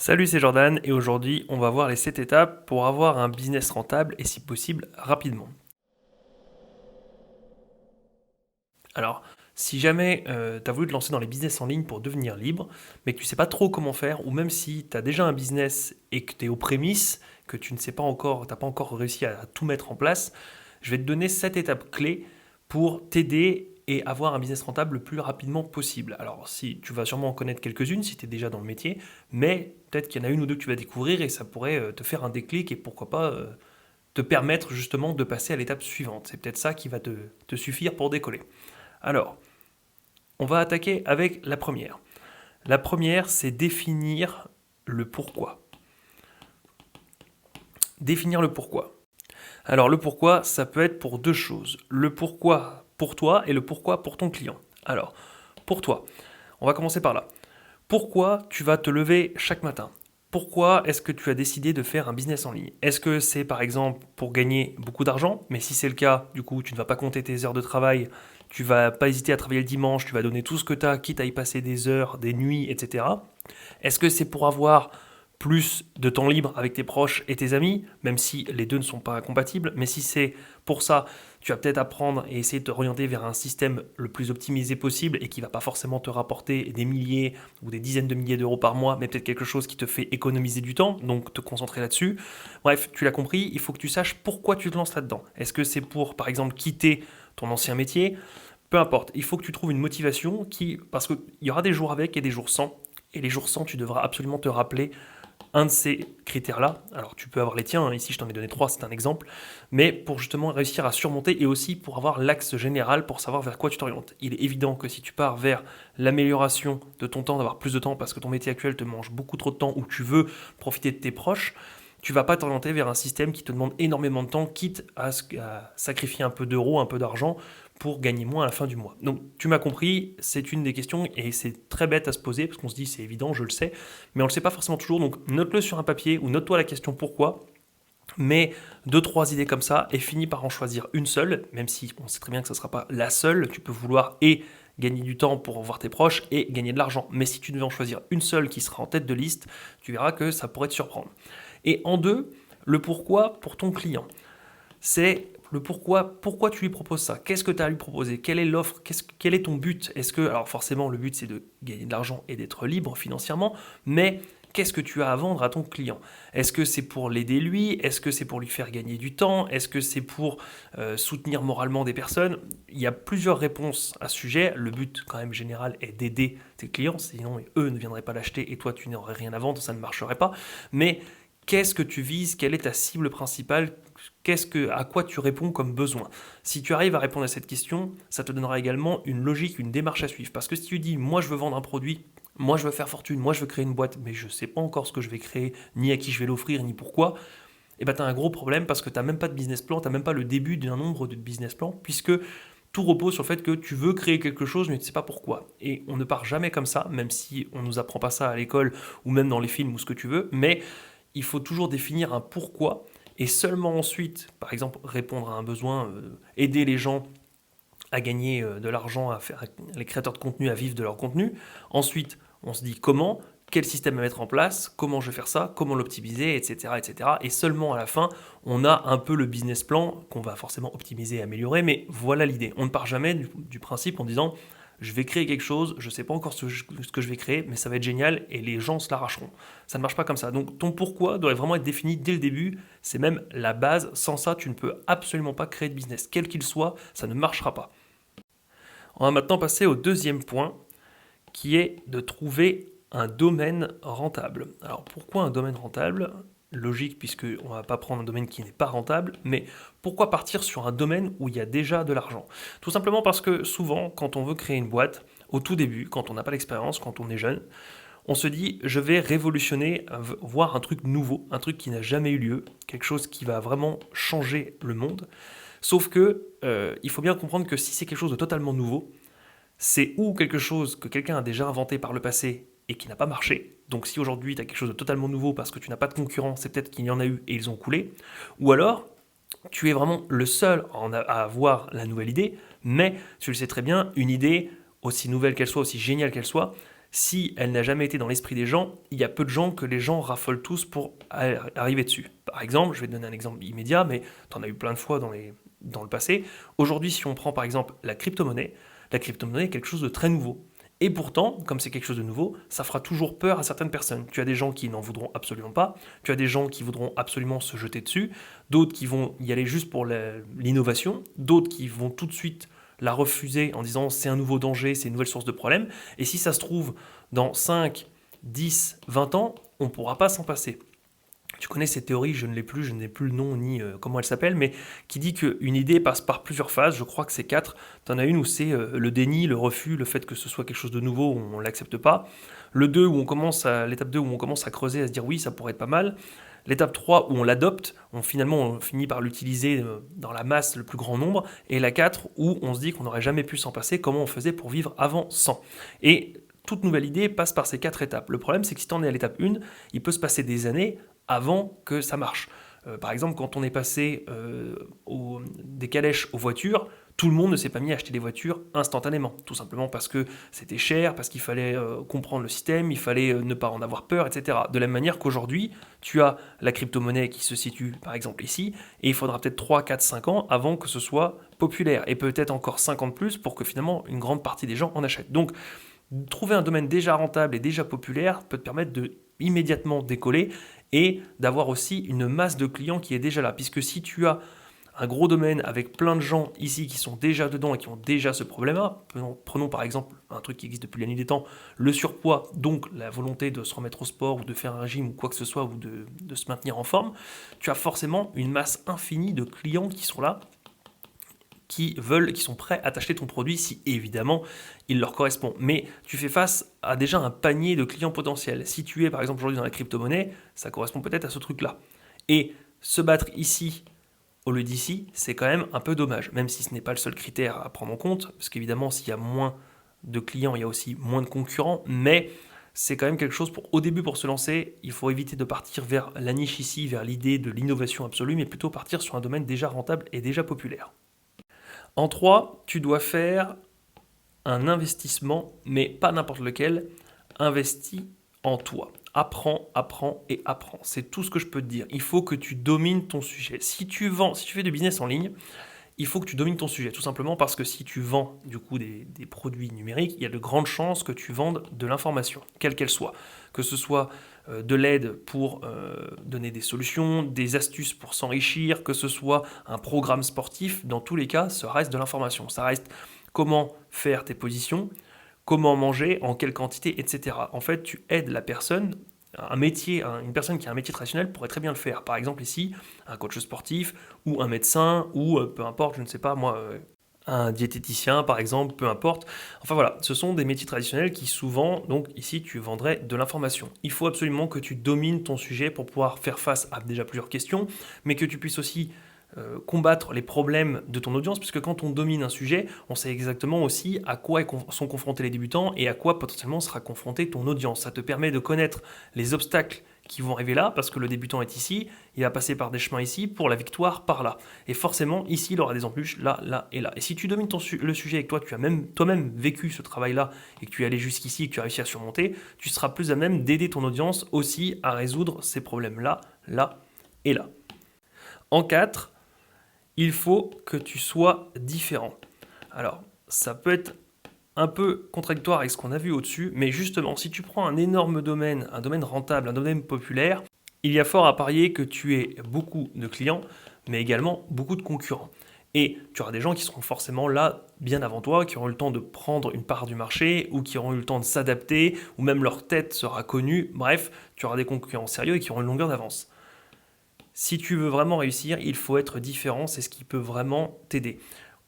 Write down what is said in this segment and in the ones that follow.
Salut, c'est Jordan et aujourd'hui on va voir les 7 étapes pour avoir un business rentable et si possible rapidement. Alors, si jamais tu as voulu te lancer dans les business en ligne pour devenir libre, mais que tu ne sais pas trop comment faire, ou même si tu as déjà un business et que tu es aux prémices, que tu ne sais pas encore, tu n'as pas encore réussi à tout mettre en place, je vais te donner 7 étapes clés pour t'aider et avoir un business rentable le plus rapidement possible. Alors, si tu vas sûrement en connaître quelques-unes si tu es déjà dans le métier, mais peut-être qu'il y en a une ou deux que tu vas découvrir et ça pourrait te faire un déclic et pourquoi pas te permettre justement de passer à l'étape suivante. C'est peut-être ça qui va te suffire pour décoller. Alors, on va attaquer avec la première. La première, c'est définir le pourquoi. Définir le pourquoi. Alors, le pourquoi, ça peut être pour deux choses. Le pourquoi pour toi et le pourquoi pour ton client. Alors, pour toi, on va commencer par là. Pourquoi tu vas te lever chaque matin? Pourquoi est-ce que tu as décidé de faire un business en ligne? Est-ce que c'est par exemple pour gagner beaucoup d'argent? Mais si c'est le cas, du coup, tu ne vas pas compter tes heures de travail, tu vas pas hésiter à travailler le dimanche, tu vas donner tout ce que tu as, quitte à y passer des heures, des nuits, etc. Est-ce que c'est pour avoir plus de temps libre avec tes proches et tes amis, même si les deux ne sont pas compatibles, mais si c'est pour ça, tu vas peut-être apprendre et essayer de te orienter vers un système le plus optimisé possible et qui ne va pas forcément te rapporter des milliers ou des dizaines de milliers d'euros par mois, mais peut-être quelque chose qui te fait économiser du temps, donc te concentrer là-dessus. Bref, tu l'as compris, il faut que tu saches pourquoi tu te lances là-dedans. Est-ce que c'est pour, par exemple, quitter ton ancien métier? Peu importe, il faut que tu trouves une motivation parce qu'il y aura des jours avec et des jours sans. Et les jours sans, tu devras absolument te rappeler un de ces critères-là. Alors tu peux avoir les tiens, ici je t'en ai donné trois, c'est un exemple, mais pour justement réussir à surmonter et aussi pour avoir l'axe général pour savoir vers quoi tu t'orientes. Il est évident que si tu pars vers l'amélioration de ton temps, d'avoir plus de temps parce que ton métier actuel te mange beaucoup trop de temps ou tu veux profiter de tes proches, tu vas pas t'orienter vers un système qui te demande énormément de temps, quitte à sacrifier un peu d'euros, un peu d'argent pour gagner moins à la fin du mois. Donc tu m'as compris, c'est une des questions et c'est très bête à se poser parce qu'on se dit c'est évident, je le sais, mais on ne le sait pas forcément toujours. Donc note-le sur un papier ou note-toi la question pourquoi. Mets deux, trois idées comme ça et finis par en choisir une seule, même si on sait très bien que ce ne sera pas la seule. Tu peux vouloir et gagner du temps pour voir tes proches et gagner de l'argent. Mais si tu devais en choisir une seule qui sera en tête de liste, tu verras que ça pourrait te surprendre. Et en deux, le pourquoi pour ton client. C'est le pourquoi tu lui proposes ça. Qu'est-ce que tu as à lui proposer? Quelle est l'offre? Quel est ton but? Alors forcément, le but c'est de gagner de l'argent et d'être libre financièrement, mais qu'est-ce que tu as à vendre à ton client? Est-ce que c'est pour l'aider lui? Est-ce que c'est pour lui faire gagner du temps? Est-ce que c'est pour soutenir moralement des personnes? Il y a plusieurs réponses à ce sujet. Le but quand même général est d'aider tes clients, sinon eux ne viendraient pas l'acheter et toi tu n'aurais rien à vendre, ça ne marcherait pas. Mais qu'est-ce que tu vises? Quelle est ta cible principale? À quoi tu réponds comme besoin? Si tu arrives à répondre à cette question, ça te donnera également une logique, une démarche à suivre. Parce que si tu dis, moi je veux vendre un produit, moi je veux faire fortune, moi je veux créer une boîte, mais je ne sais pas encore ce que je vais créer, ni à qui je vais l'offrir, ni pourquoi, et ben tu as un gros problème parce que tu n'as même pas de business plan, tu n'as même pas le début d'un nombre de business plans, puisque tout repose sur le fait que tu veux créer quelque chose, mais tu ne sais pas pourquoi. Et on ne part jamais comme ça, même si on ne nous apprend pas ça à l'école ou même dans les films ou ce que tu veux, mais il faut toujours définir un pourquoi et seulement ensuite, par exemple, répondre à un besoin, aider les gens à gagner de l'argent, les créateurs de contenu à vivre de leur contenu. Ensuite, on se dit comment, quel système à mettre en place, comment je vais faire ça, comment l'optimiser, etc., etc. Et seulement à la fin, on a un peu le business plan qu'on va forcément optimiser et améliorer, mais voilà l'idée. On ne part jamais du principe en disant je vais créer quelque chose, je ne sais pas encore ce que je vais créer, mais ça va être génial et les gens se l'arracheront. Ça ne marche pas comme ça. Donc ton pourquoi doit vraiment être défini dès le début. C'est même la base. Sans ça, tu ne peux absolument pas créer de business. Quel qu'il soit, ça ne marchera pas. On va maintenant passer au deuxième point, qui est de trouver un domaine rentable. Alors pourquoi un domaine rentable? Logique, puisqu'on ne va pas prendre un domaine qui n'est pas rentable, mais pourquoi partir sur un domaine où il y a déjà de l'argent? Tout simplement parce que souvent, quand on veut créer une boîte, au tout début, quand on n'a pas d'expérience, quand on est jeune, on se dit je vais révolutionner, voir un truc nouveau, un truc qui n'a jamais eu lieu, quelque chose qui va vraiment changer le monde. Sauf que il faut bien comprendre que si c'est quelque chose de totalement nouveau, c'est ou quelque chose que quelqu'un a déjà inventé par le passé et qui n'a pas marché. Donc si aujourd'hui tu as quelque chose de totalement nouveau parce que tu n'as pas de concurrent, c'est peut-être qu'il y en a eu et ils ont coulé. Ou alors, tu es vraiment le seul à avoir la nouvelle idée, mais tu le sais très bien, une idée, aussi nouvelle qu'elle soit, aussi géniale qu'elle soit, Si elle n'a jamais été dans l'esprit des gens, il y a peu de gens que les gens raffolent tous pour arriver dessus. Par exemple, je vais te donner un exemple immédiat, mais tu en as eu plein de fois dans le passé. Aujourd'hui, si on prend par exemple la crypto-monnaie est quelque chose de très nouveau. Et pourtant, comme c'est quelque chose de nouveau, ça fera toujours peur à certaines personnes. Tu as des gens qui n'en voudront absolument pas, tu as des gens qui voudront absolument se jeter dessus, d'autres qui vont y aller juste pour l'innovation, d'autres qui vont tout de suite la refuser en disant c'est un nouveau danger, c'est une nouvelle source de problème. Et si ça se trouve, dans 5, 10, 20 ans, on ne pourra pas s'en passer. Tu connais cette théorie, je n'ai plus le nom ni comment elle s'appelle, mais qui dit qu'une idée passe par plusieurs phases, je crois que c'est 4. Tu en as une où c'est le déni, le refus, le fait que ce soit quelque chose de nouveau, on ne l'accepte pas. L'étape 2 où on commence à creuser, à se dire oui, ça pourrait être pas mal. L'étape 3 où on l'adopte, on finit par l'utiliser dans la masse, le plus grand nombre. Et la 4 où on se dit qu'on n'aurait jamais pu s'en passer, comment on faisait pour vivre avant sans. Et toute nouvelle idée passe par ces 4 étapes. Le problème, c'est que si tu en es à l'étape 1, il peut se passer des années avant que ça marche. Par exemple, quand on est passé des calèches aux voitures, tout le monde ne s'est pas mis à acheter des voitures instantanément, tout simplement parce que c'était cher, parce qu'il fallait comprendre le système, il fallait ne pas en avoir peur, etc. De la même manière qu'aujourd'hui, tu as la crypto-monnaie qui se situe par exemple ici, et il faudra peut-être 3, 4, 5 ans avant que ce soit populaire, et peut-être encore 5 ans de plus pour que finalement une grande partie des gens en achètent. Donc, trouver un domaine déjà rentable et déjà populaire peut te permettre de immédiatement décoller et d'avoir aussi une masse de clients qui est déjà là. Puisque si tu as un gros domaine avec plein de gens ici qui sont déjà dedans et qui ont déjà ce problème-là, prenons par exemple un truc qui existe depuis la nuit des temps, le surpoids, donc la volonté de se remettre au sport ou de faire un régime ou quoi que ce soit ou de se maintenir en forme, tu as forcément une masse infinie de clients qui sont là, qui sont prêts à t'acheter ton produit si évidemment il leur correspond. Mais tu fais face à déjà un panier de clients potentiels. Si tu es par exemple aujourd'hui dans la crypto-monnaie, ça correspond peut-être à ce truc-là. Et se battre ici au lieu d'ici, c'est quand même un peu dommage, même si ce n'est pas le seul critère à prendre en compte, parce qu'évidemment s'il y a moins de clients, il y a aussi moins de concurrents, mais c'est quand même quelque chose au début pour se lancer, il faut éviter de partir vers la niche ici, vers l'idée de l'innovation absolue, mais plutôt partir sur un domaine déjà rentable et déjà populaire. En 3, tu dois faire un investissement, mais pas n'importe lequel, investis en toi. Apprends, apprends et apprends. C'est tout ce que je peux te dire. Il faut que tu domines ton sujet. Si tu fais du business en ligne, il faut que tu domines ton sujet, tout simplement parce que si tu vends du coup des produits numériques, il y a de grandes chances que tu vendes de l'information, quelle qu'elle soit. Que ce soit de l'aide pour donner des solutions, des astuces pour s'enrichir, que ce soit un programme sportif, dans tous les cas, ça reste de l'information. Ça reste comment faire tes positions, comment manger, en quelle quantité, etc. En fait, tu aides la personne. Une personne qui a un métier traditionnel pourrait très bien le faire. Par exemple ici, un coach sportif ou un médecin ou peu importe, je ne sais pas moi, un diététicien par exemple, peu importe. Enfin voilà, ce sont des métiers traditionnels qui souvent, donc ici tu vendrais de l'information. Il faut absolument que tu domines ton sujet pour pouvoir faire face à déjà plusieurs questions, mais que tu puisses aussi combattre les problèmes de ton audience, puisque quand on domine un sujet, on sait exactement aussi à quoi sont confrontés les débutants et à quoi potentiellement sera confrontée ton audience. Ça te permet de connaître les obstacles qui vont arriver là, parce que le débutant est ici, il va passer par des chemins ici, pour la victoire par là. Et forcément, ici, il aura des embûches là, là et là. Et si tu domines le sujet et que toi, tu as toi-même vécu ce travail-là, et que tu es allé jusqu'ici et que tu as réussi à surmonter, tu seras plus à même d'aider ton audience aussi à résoudre ces problèmes-là, là et là. En 4, il faut que tu sois différent. Alors, ça peut être un peu contradictoire avec ce qu'on a vu au-dessus, mais justement, si tu prends un énorme domaine, un domaine rentable, un domaine populaire, il y a fort à parier que tu aies beaucoup de clients, mais également beaucoup de concurrents. Et tu auras des gens qui seront forcément là bien avant toi, qui auront eu le temps de prendre une part du marché, ou qui auront eu le temps de s'adapter, ou même leur tête sera connue. Bref, tu auras des concurrents sérieux et qui auront une longueur d'avance. Si tu veux vraiment réussir, il faut être différent, c'est ce qui peut vraiment t'aider.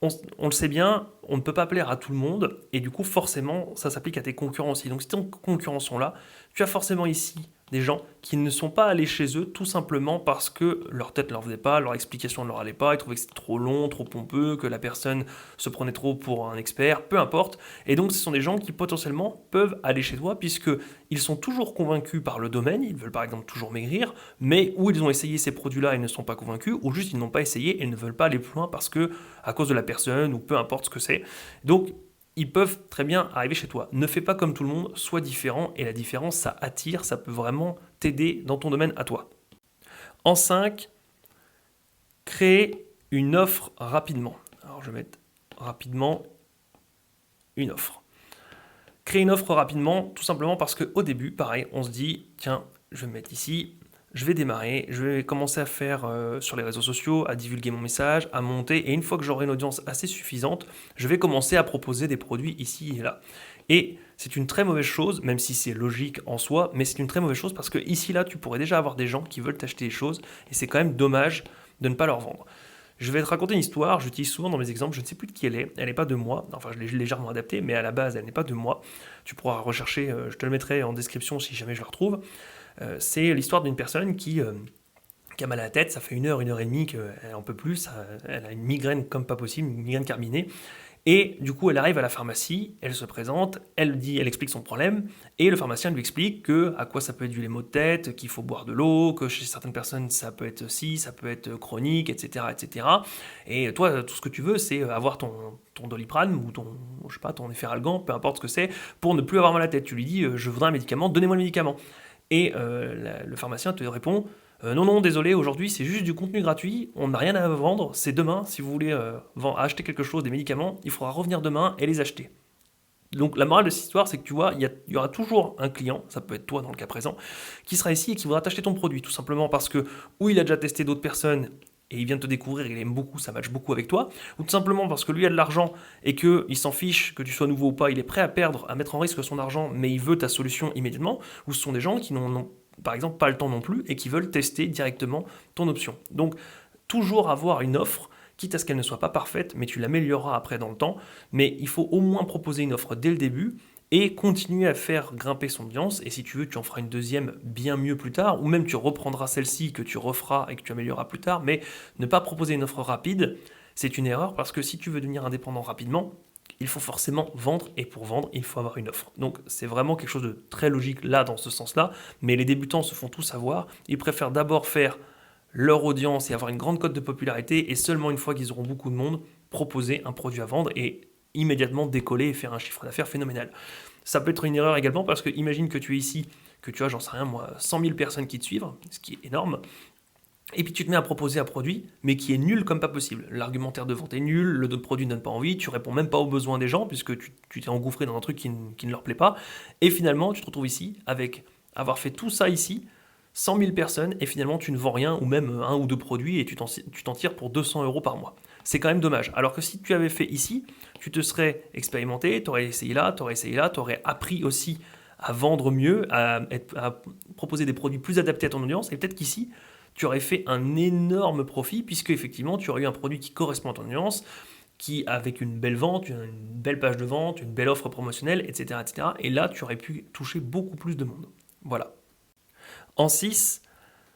On le sait bien, on ne peut pas plaire à tout le monde, et du coup forcément ça s'applique à tes concurrents aussi. Donc si tes concurrents sont là, tu as forcément ici des gens qui ne sont pas allés chez eux tout simplement parce que leur tête ne leur faisait pas, leur explication ne leur allait pas, ils trouvaient que c'était trop long, trop pompeux, que la personne se prenait trop pour un expert, peu importe. Et donc ce sont des gens qui potentiellement peuvent aller chez toi puisqu'ils sont toujours convaincus par le domaine, ils veulent par exemple toujours maigrir, mais où ils ont essayé ces produits-là et ne sont pas convaincus, ou juste ils n'ont pas essayé et ne veulent pas aller plus loin parce que à cause de la personne ou peu importe ce que c'est. Donc ils peuvent très bien arriver chez toi. Ne fais pas comme tout le monde, sois différent, et la différence, ça attire, ça peut vraiment t'aider dans ton domaine à toi. En 5, créer une offre rapidement. Alors je vais mettre rapidement une offre. Créer une offre rapidement, tout simplement parce qu'au début, pareil, on se dit, tiens, je vais me mettre ici, je vais démarrer, je vais commencer à faire sur les réseaux sociaux, à divulguer mon message, à monter, et une fois que j'aurai une audience assez suffisante, je vais commencer à proposer des produits ici et là. Et c'est une très mauvaise chose, même si c'est logique en soi, mais c'est une très mauvaise chose parce que ici, là, tu pourrais déjà avoir des gens qui veulent t'acheter des choses, et c'est quand même dommage de ne pas leur vendre. Je vais te raconter une histoire, j'utilise souvent dans mes exemples, je ne sais plus de qui elle n'est pas de moi, enfin je l'ai légèrement adaptée, mais à la base elle n'est pas de moi. Tu pourras rechercher, je te le mettrai en description si jamais je la retrouve. C'est l'histoire d'une personne qui a mal à la tête, ça fait 1 heure et demie qu'elle n'en peut plus, elle a une migraine comme pas possible, une migraine carminée. Et du coup, elle arrive à la pharmacie, elle se présente, elle explique son problème, et le pharmacien lui explique à quoi ça peut être dû les maux de tête, qu'il faut boire de l'eau, que chez certaines personnes ça peut être ci, ça peut être chronique, etc., etc. Et toi, tout ce que tu veux, c'est avoir ton Doliprane ou je sais pas, ton Efferalgan, peu importe ce que c'est, pour ne plus avoir mal à la tête. Tu lui dis, je voudrais un médicament, donnez-moi le médicament. Et le pharmacien te répond, non, non, désolé, aujourd'hui c'est juste du contenu gratuit, on n'a rien à vendre, c'est demain, si vous voulez acheter quelque chose, des médicaments, il faudra revenir demain et les acheter. Donc la morale de cette histoire, c'est que tu vois, il y aura toujours un client, ça peut être toi dans le cas présent, qui sera ici et qui voudra t'acheter ton produit, tout simplement parce que ou il a déjà testé d'autres personnes et il vient de te découvrir, il aime beaucoup, ça matche beaucoup avec toi, ou tout simplement parce que lui a de l'argent et qu'il s'en fiche que tu sois nouveau ou pas, il est prêt à perdre, à mettre en risque son argent, mais il veut ta solution immédiatement, ou ce sont des gens qui n'ont par exemple pas le temps non plus et qui veulent tester directement ton option. Donc toujours avoir une offre, quitte à ce qu'elle ne soit pas parfaite, mais tu l'amélioreras après dans le temps, mais il faut au moins proposer une offre dès le début et continuer à faire grimper son audience, et si tu veux, tu en feras une deuxième bien mieux plus tard, ou même tu reprendras celle-ci que tu referas et que tu amélioreras plus tard, mais ne pas proposer une offre rapide, c'est une erreur, parce que si tu veux devenir indépendant rapidement, il faut forcément vendre, et pour vendre, il faut avoir une offre. Donc c'est vraiment quelque chose de très logique là, dans ce sens-là, mais les débutants se font tous avoir, ils préfèrent d'abord faire leur audience et avoir une grande cote de popularité, et seulement une fois qu'ils auront beaucoup de monde, proposer un produit à vendre et immédiatement décoller et faire un chiffre d'affaires phénoménal. Ça peut être une erreur également parce que imagine que tu es ici, que tu as, j'en sais rien moi, 100 000 personnes qui te suivent, ce qui est énorme, et puis tu te mets à proposer un produit, mais qui est nul comme pas possible. L'argumentaire de vente est nul, le produit ne donne pas envie, tu réponds même pas aux besoins des gens, puisque tu t'es engouffré dans un truc qui ne leur plaît pas, et finalement tu te retrouves ici avec avoir fait tout ça ici, 100 000 personnes, et finalement tu ne vends rien, ou même un ou deux produits, et tu t'en tires pour 200 euros par mois. C'est quand même dommage. Alors que si tu avais fait ici, tu te serais expérimenté, tu aurais essayé là, tu aurais appris aussi à vendre mieux, à proposer des produits plus adaptés à ton audience, et peut-être qu'ici, tu aurais fait un énorme profit, puisque effectivement, tu aurais eu un produit qui correspond à ton audience, qui avec une belle vente, une belle page de vente, une belle offre promotionnelle, etc., etc. Et là, tu aurais pu toucher beaucoup plus de monde. Voilà. En 6,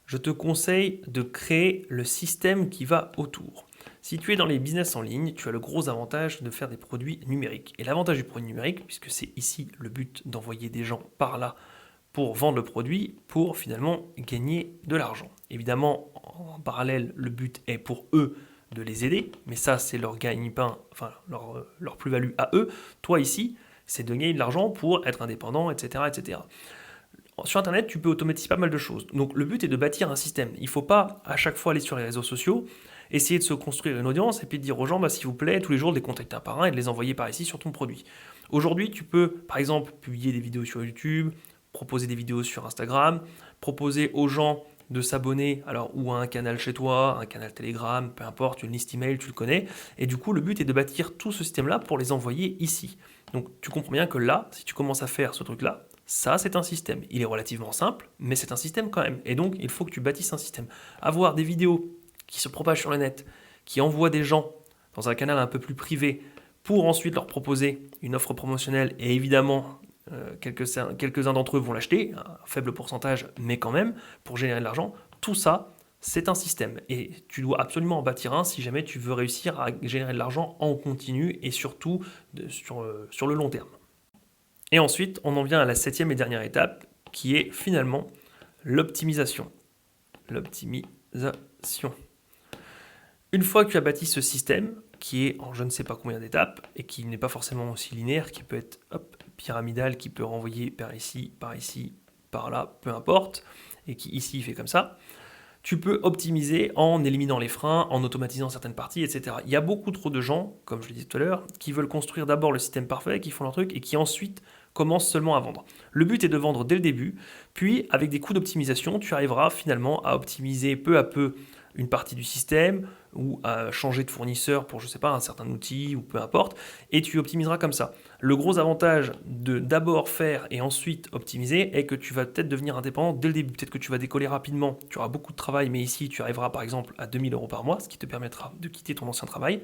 je te conseille de créer le système qui va autour. Si tu es dans les business en ligne, tu as le gros avantage de faire des produits numériques. Et l'avantage du produit numérique, puisque c'est ici le but d'envoyer des gens par là pour vendre le produit, pour finalement gagner de l'argent. Évidemment, en parallèle, le but est pour eux de les aider, mais ça c'est leur gagne-pain, enfin leur plus-value à eux. Toi ici, c'est de gagner de l'argent pour être indépendant, etc., etc. Sur Internet, tu peux automatiser pas mal de choses. Donc le but est de bâtir un système. Il ne faut pas à chaque fois aller sur les réseaux sociaux, essayer de se construire une audience et puis de dire aux gens, s'il vous plaît, tous les jours de les contacter un par un et de les envoyer par ici sur ton produit. Aujourd'hui, tu peux par exemple publier des vidéos sur YouTube, proposer des vidéos sur Instagram, proposer aux gens de s'abonner ou à un canal chez toi, un canal Telegram, peu importe, une liste email, tu le connais. Et du coup, le but est de bâtir tout ce système-là pour les envoyer ici. Donc tu comprends bien que là, si tu commences à faire ce truc-là, ça c'est un système. Il est relativement simple, mais c'est un système quand même. Et donc, il faut que tu bâtisses un système. Avoir des vidéos qui se propagent sur le net, qui envoient des gens dans un canal un peu plus privé pour ensuite leur proposer une offre promotionnelle, et évidemment, quelques-uns d'entre eux vont l'acheter, un faible pourcentage, mais quand même, pour générer de l'argent. Tout ça, c'est un système. Et tu dois absolument en bâtir un si jamais tu veux réussir à générer de l'argent en continu et surtout sur le long terme. Et ensuite, on en vient à la 7e et dernière étape, qui est finalement l'optimisation. L'optimisation. Une fois que tu as bâti ce système, qui est en je ne sais pas combien d'étapes et qui n'est pas forcément aussi linéaire, qui peut être pyramidal, qui peut renvoyer par ici, par là, peu importe, et qui ici fait comme ça. Tu peux optimiser en éliminant les freins, en automatisant certaines parties, etc. Il y a beaucoup trop de gens, comme je l'ai dit tout à l'heure, qui veulent construire d'abord le système parfait, qui font leur truc, et qui ensuite commencent seulement à vendre. Le but est de vendre dès le début, puis avec des coûts d'optimisation, tu arriveras finalement à optimiser peu à peu une partie du système, ou à changer de fournisseur pour, je sais pas, un certain outil, ou peu importe, et tu optimiseras comme ça. Le gros avantage de d'abord faire et ensuite optimiser est que tu vas peut-être devenir indépendant dès le début. Peut-être que tu vas décoller rapidement, tu auras beaucoup de travail, mais ici tu arriveras par exemple à 2 000 € par mois, ce qui te permettra de quitter ton ancien travail,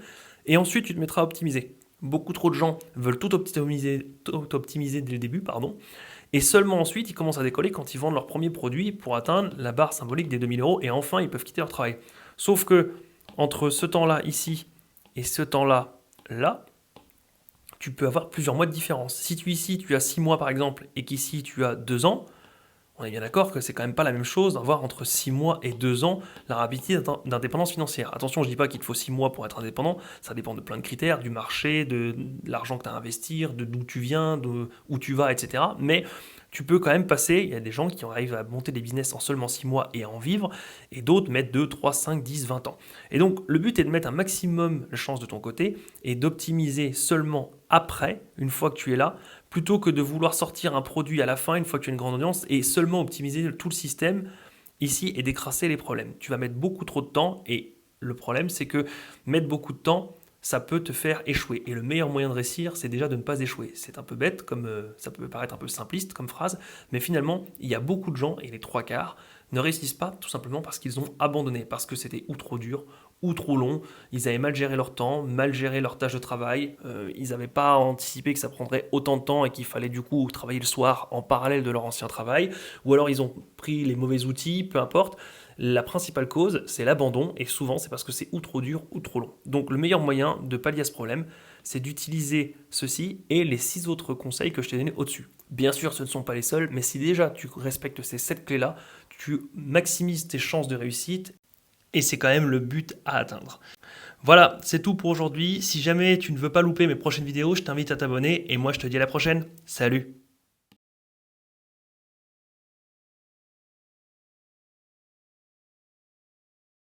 et ensuite tu te mettras à optimiser. Beaucoup trop de gens veulent tout optimiser dès le début, et seulement ensuite ils commencent à décoller quand ils vendent leur premier produit pour atteindre la barre symbolique des 2 000 €, et enfin ils peuvent quitter leur travail. Sauf que entre ce temps-là ici et ce temps-là, là, tu peux avoir plusieurs mois de différence. Si ici tu as 6 mois par exemple et qu'ici tu as 2 ans, on est bien d'accord que c'est quand même pas la même chose d'avoir entre 6 mois et 2 ans la rapidité d'indépendance financière. Attention, je ne dis pas qu'il te faut 6 mois pour être indépendant, ça dépend de plein de critères, du marché, de l'argent que tu as à investir, de d'où tu viens, de où tu vas, etc. Mais tu peux quand même passer, il y a des gens qui arrivent à monter des business en seulement 6 mois et à en vivre, et d'autres mettent 2, 3, 5, 10, 20 ans. Et donc le but est de mettre un maximum de chances de ton côté et d'optimiser seulement après, une fois que tu es là, plutôt que de vouloir sortir un produit à la fin, une fois que tu as une grande audience, et seulement optimiser tout le système ici et décrasser les problèmes. Tu vas mettre beaucoup trop de temps, et le problème c'est que mettre beaucoup de temps, ça peut te faire échouer. Et le meilleur moyen de réussir, c'est déjà de ne pas échouer. C'est un peu bête, comme ça peut paraître un peu simpliste comme phrase, mais finalement, il y a beaucoup de gens, et les 3/4, ne réussissent pas tout simplement parce qu'ils ont abandonné, parce que c'était ou trop dur, ou trop long, ils avaient mal géré leur temps, mal géré leur tâche de travail, ils n'avaient pas anticipé que ça prendrait autant de temps et qu'il fallait du coup travailler le soir en parallèle de leur ancien travail, ou alors ils ont pris les mauvais outils, peu importe. La principale cause, c'est l'abandon, et souvent c'est parce que c'est ou trop dur ou trop long. Donc le meilleur moyen de pallier à ce problème, c'est d'utiliser ceci et les 6 autres conseils que je t'ai donnés au-dessus. Bien sûr, ce ne sont pas les seuls, mais si déjà tu respectes ces 7 clés-là, tu maximises tes chances de réussite, et c'est quand même le but à atteindre. Voilà, c'est tout pour aujourd'hui. Si jamais tu ne veux pas louper mes prochaines vidéos, je t'invite à t'abonner, et moi je te dis à la prochaine. Salut!